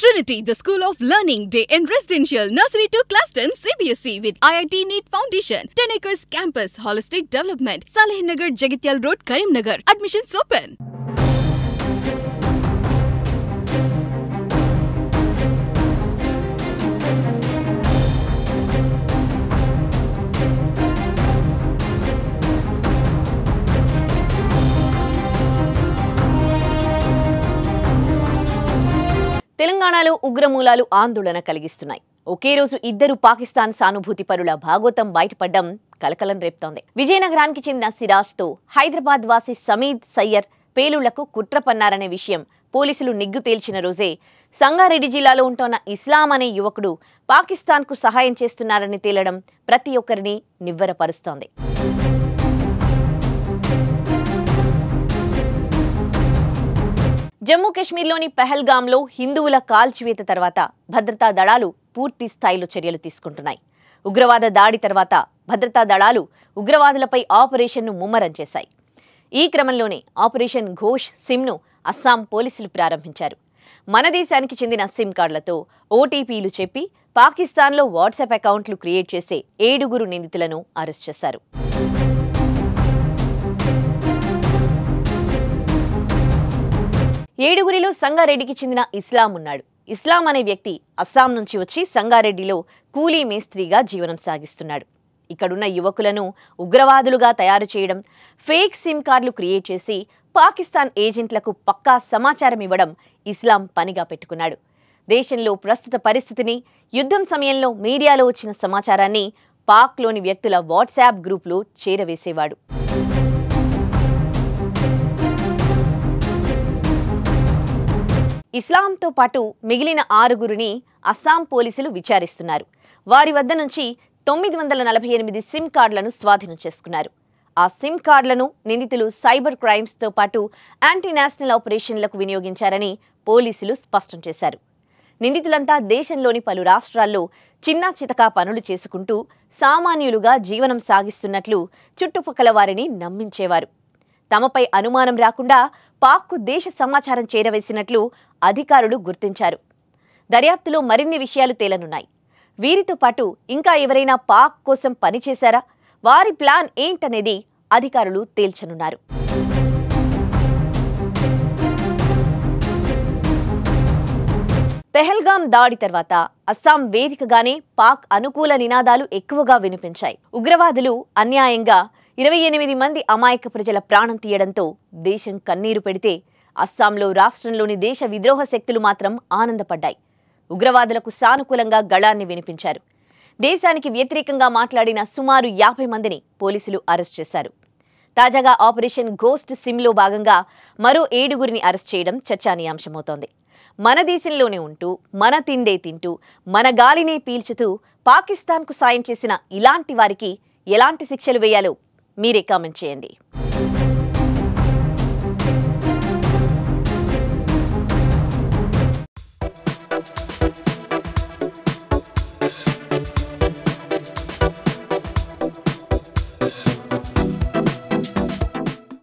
Trinity, the School of Learning, Day and Residential, Nursery to Class 10, CBSE with IIT NEET Foundation, 10 acres campus, holistic development, Saleh Nagar, Jagatyal Road, Karimnagar. Admissions open. తెలంగాణలో ఉగ్రమూలాలు ఆందోళన కలిగిస్తున్నాయి. ఒకే రోజు ఇద్దరు పాకిస్తాన్ సానుభూతి పరుల భాగోతం బయటపడడం కలకలం రేపుతోంది. విజయనగరానికి చెందిన సిరాజ్తో హైదరాబాద్ వాసి సమీద్ సయ్యర్ పేలుళ్లకు కుట్ర పన్నారనే విషయం పోలీసులు నిగ్గు తేల్చిన రోజే సంగారెడ్డి జిల్లాలో ఉంటున్న ఇస్లాం అనే యువకుడు పాకిస్తాన్కు సహాయం చేస్తున్నారని తేలడం ప్రతి ఒక్కరిని నివ్వెరపరుస్తోంది. జమ్మూ కాశ్మీర్లోని పెహల్గాంలో హిందువుల కాల్చివేత తర్వాత భద్రతా దళాలు పూర్తి స్థాయిలో చర్యలు తీసుకుంటున్నాయి. ఉగ్రవాద దాడి తర్వాత భద్రతా దళాలు ఉగ్రవాదులపై ఆపరేషన్ను ముమ్మరం చేశాయి. ఈ క్రమంలోనే ఆపరేషన్ ఘోష్ సిమ్ను అస్సాం పోలీసులు ప్రారంభించారు. మన దేశానికి చెందిన సిమ్ కార్డులతో ఓటీపీలు చెప్పి పాకిస్తాన్లో వాట్సాప్ అకౌంట్లు క్రియేట్ చేసే 7 నిందితులను అరెస్ట్ చేశారు. ఏడుగురిలో సంగారెడ్డికి చెందిన ఇస్లాం ఉన్నాడు. ఇస్లాం అనే వ్యక్తి అస్సాం నుంచి వచ్చి సంగారెడ్డిలో కూలీ మేస్త్రీగా జీవనం సాగిస్తున్నాడు. ఇక్కడున్న యువకులను ఉగ్రవాదులుగా తయారు చేయడం, ఫేక్ సిమ్ కార్డులు క్రియేట్ చేసి పాకిస్తాన్ ఏజెంట్లకు పక్కా సమాచారం ఇవ్వడం ఇస్లాం పనిగా పెట్టుకున్నాడు. దేశంలో ప్రస్తుత పరిస్థితిని, యుద్ధం సమయంలో మీడియాలో వచ్చిన సమాచారాన్ని పాక్లోని వ్యక్తుల వాట్సాప్ గ్రూపులో చేరవేసేవాడు. ఇస్లాంతో పాటు మిగిలిన 6 అస్సాం పోలీసులు విచారిస్తున్నారు. వారి వద్ద నుంచి 948 సిమ్ కార్డులను స్వాధీనం చేసుకున్నారు. ఆ సిమ్ కార్డులను నిందితులు సైబర్ క్రైమ్స్తో పాటు యాంటీ నేషనల్ ఆపరేషన్లకు వినియోగించారని పోలీసులు స్పష్టం చేశారు. నిందితులంతా దేశంలోని పలు రాష్ట్రాల్లో చిన్నా చితకా పనులు చేసుకుంటూ సామాన్యులుగా జీవనం సాగిస్తున్నట్లు చుట్టుపక్కల వారిని నమ్మించేవారు. తమపై అనుమానం రాకుండా పాక్కు దేశ సమాచారం చేరవేసినట్లు అధికారులు గుర్తించారు. దర్యాప్తులో మరిన్ని విషయాలు తేలనున్నాయి. వీరితో పాటు ఇంకా ఎవరైనా పాక్ కోసం పనిచేశారా, వారి ప్లాన్ ఏంటనేది అధికారులు తేల్చనున్నారు. పెహల్గాం దాడి తర్వాత అస్సాం వేదికగానే పాక్ అనుకూల నినాదాలు ఎక్కువగా వినిపించాయి. ఉగ్రవాదులు అన్యాయంగా 28 మంది అమాయక ప్రజల ప్రాణం తీయడంతో దేశం కన్నీరు పెడితే అస్సాంలో రాష్ట్రంలోని దేశ విద్రోహ శక్తులు మాత్రం ఆనందపడ్డాయి. ఉగ్రవాదులకు సానుకూలంగా గళాన్ని వినిపించారు. దేశానికి వ్యతిరేకంగా మాట్లాడిన సుమారు 50 మందిని పోలీసులు అరెస్ట్ చేశారు. తాజాగా ఆపరేషన్ ఘోస్ట్ సిమ్లో భాగంగా మరో 7 అరెస్ట్ చేయడం చర్చానీయాంశమవుతోంది. మన దేశంలోనే ఉంటూ, మన తిండే తింటూ, మన గాలినే పీల్చుతూ పాకిస్తాన్కు సాయం చేసిన ఇలాంటి వారికి ఎలాంటి శిక్షలు వేయాలో మీరే కామెంట్ చేయండి.